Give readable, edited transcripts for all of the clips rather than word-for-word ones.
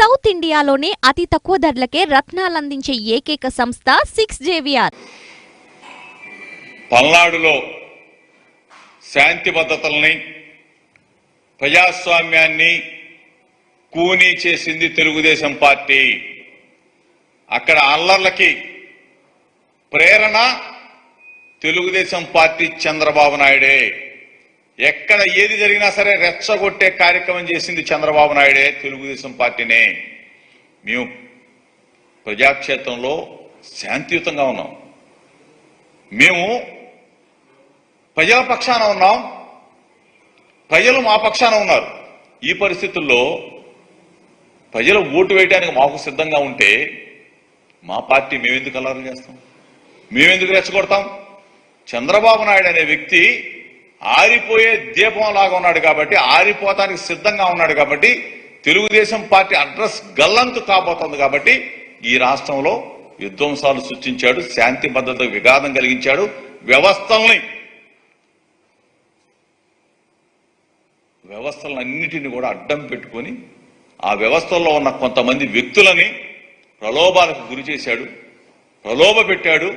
South ఇండియాలోనే అతి తక్కువ ధరలకే రత్నాలందించే ఏకైక సంస్థ 6JVR. పల్నాడులో శాంతి భద్రతల్ని ప్రజాస్వామ్యాన్ని కూనీ చేసింది తెలుగుదేశం పార్టీ. అక్కడ అల్లర్లకి ప్రేరణ తెలుగుదేశం పార్టీ చంద్రబాబు నాయుడే. ఎక్కడ ఏది జరిగినా సరే రెచ్చగొట్టే కార్యక్రమం చేసింది చంద్రబాబు నాయుడే, తెలుగుదేశం పార్టీనే. మేము ప్రజాక్షేత్రంలో శాంతియుతంగా ఉన్నాం, మేము ప్రజల పక్షాన ఉన్నాం, ప్రజలు మా పక్షాన ఉన్నారు. ఈ పరిస్థితుల్లో ప్రజలు ఓటు వేయడానికి మాకు సిద్ధంగా ఉంటే మా పార్టీ మేమెందుకు అల్లర్లు చేస్తాం, మేమెందుకు రెచ్చగొడతాం? చంద్రబాబు నాయుడు అనే వ్యక్తి ఆరిపోయే దీపం లాగా ఉన్నాడు కాబట్టి, ఆరిపోతానికి సిద్ధంగా ఉన్నాడు కాబట్టి, తెలుగుదేశం పార్టీ అడ్రస్ గల్లంతు కాబోతోంది కాబట్టి ఈ రాష్ట్రంలో విధ్వంసాలు సృష్టించాడు, శాంతి భద్రతకు విఘాతం కలిగించాడు. వ్యవస్థలన్నిటిని కూడా అడ్డం పెట్టుకొని ఆ వ్యవస్థల్లో ఉన్న కొంతమంది వ్యక్తులని ప్రలోభాలకు గురి చేశాడు, ప్రలోభ పెట్టాడు.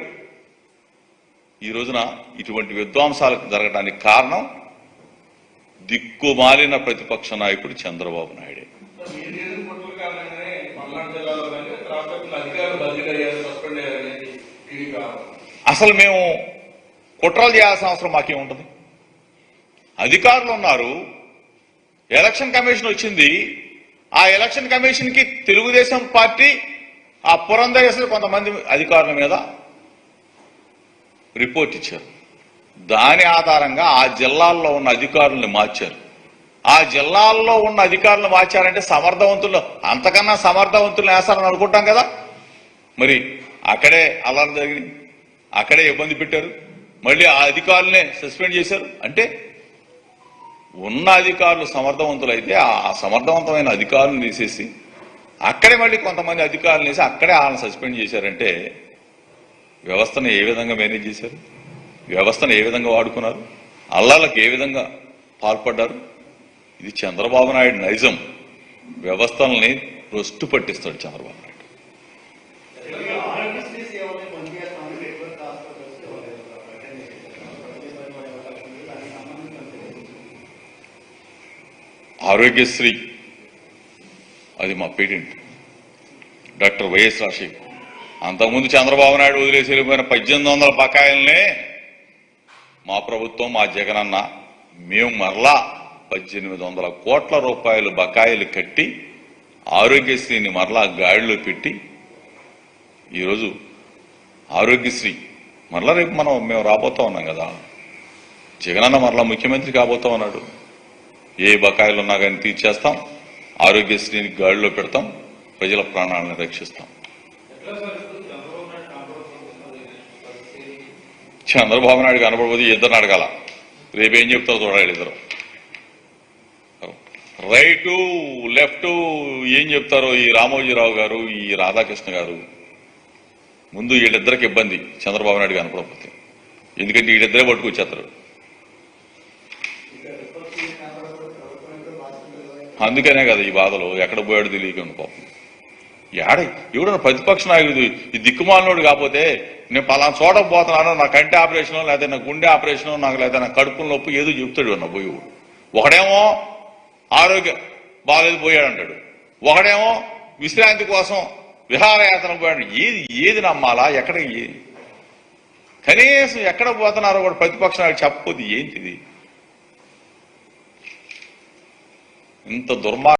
ఈ రోజున ఇటువంటి విధ్వంసాలకు జరగడానికి కారణం దిక్కుమాలిన ప్రతిపక్ష నాయకుడు చంద్రబాబు నాయుడే. అసలు మేము కుట్రలు చేయాల్సిన అవసరం మాకేముంటుంది? అధికారులు ఉన్నారు, ఎలక్షన్ కమిషన్ వచ్చింది, ఆ ఎలక్షన్ కమిషన్ కి తెలుగుదేశం పార్టీ ఆ పురంధరేశ్వర కొంతమంది అధికారుల మీద రిపోర్ట్ ఇచ్చారు. దాని ఆధారంగా ఆ జిల్లాల్లో ఉన్న అధికారులను మార్చారు. ఆ జిల్లాల్లో ఉన్న అధికారులను మార్చారంటే సమర్థవంతులు, అంతకన్నా సమర్థవంతులు వేస్తారని అనుకుంటాం కదా. మరి అక్కడే అల్లరి జరిగింది, అక్కడే ఇబ్బంది పెట్టారు, మళ్ళీ ఆ అధికారులనే సస్పెండ్ చేశారు. అంటే ఉన్న అధికారులు సమర్థవంతులైతే ఆ సమర్థవంతమైన అధికారులను తీసేసి అక్కడే మళ్ళీ కొంతమంది అధికారులు వేసి అక్కడే వాళ్ళని సస్పెండ్ చేశారంటే వ్యవస్థను ఏ విధంగా మేనేజ్ చేశారు, వ్యవస్థను ఏ విధంగా వాడుకున్నారు, అల్లాలకు ఏ విధంగా పాల్పడ్డారు? ఇది చంద్రబాబు నాయుడు నైజం. వ్యవస్థల్ని భ్రష్టు పట్టిస్తాడు చంద్రబాబు నాయుడు. ఆరోగ్యశ్రీ అది మా పేటెంట్, డాక్టర్ వైఎస్ రాజశేఖర్. అంతకుముందు చంద్రబాబు నాయుడు వదిలేసి వెళ్ళిపోయిన 1800 బకాయిలనే మా ప్రభుత్వం, మా జగనన్న, మేము మరలా 1800 కోట్ల రూపాయలు బకాయిలు కట్టి ఆరోగ్యశ్రీని మరలా గాడిలో పెట్టి ఈరోజు ఆరోగ్యశ్రీ మరలా రేపు మేము రాబోతా ఉన్నాం కదా. జగనన్న మరలా ముఖ్యమంత్రి కాబోతా ఉన్నాడు. ఏ బకాయిలు ఉన్నా కానీ తీర్చేస్తాం, ఆరోగ్యశ్రీని గాడిలో పెడతాం, ప్రజల ప్రాణాలను రక్షిస్తాం. చంద్రబాబు నాయుడు కనపడబోదు, ఇద్దరు అడగాల. రేపేం చెప్తారో చూడాలి ఇద్దరు. రైటు లెఫ్ట్ ఏం చెప్తారో ఈ రామోజీరావు గారు, ఈ రాధాకృష్ణ గారు. ముందు వీళ్ళిద్దరికి ఇబ్బంది చంద్రబాబు నాయుడు కనపడకపోతే, ఎందుకంటే వీళ్ళిద్దరే పట్టుకొచ్చేస్తారు. అందుకనే కదా ఈ బాధలు, ఎక్కడ పోయాడు తెలియకుండా పాపం. ఎవడన్నా ప్రతిపక్ష నాయకుడు ఈ దిక్కుమాలినోడు కాకపోతే నేను పలానా చోట పోతున్నాను, నా కంటి ఆపరేషన్ లేదా నా గుండె ఆపరేషన్, నాకు లేదా నా కడుపుల నొప్పి ఏదో చెప్తాడు అన్న పోయి. ఒకడేమో ఆరోగ్యం బాగాలేదు పోయాడంటాడు, ఒకడేమో విశ్రాంతి కోసం విహారయాత్ర పోయాడు. ఏది నమ్మాలా? ఎక్కడ కనీసం ఎక్కడ పోతున్నారో కూడా ప్రతిపక్ష నాయకుడు చెప్పకపోతే ఏంటిది? ఇంత దుర్మార్గం.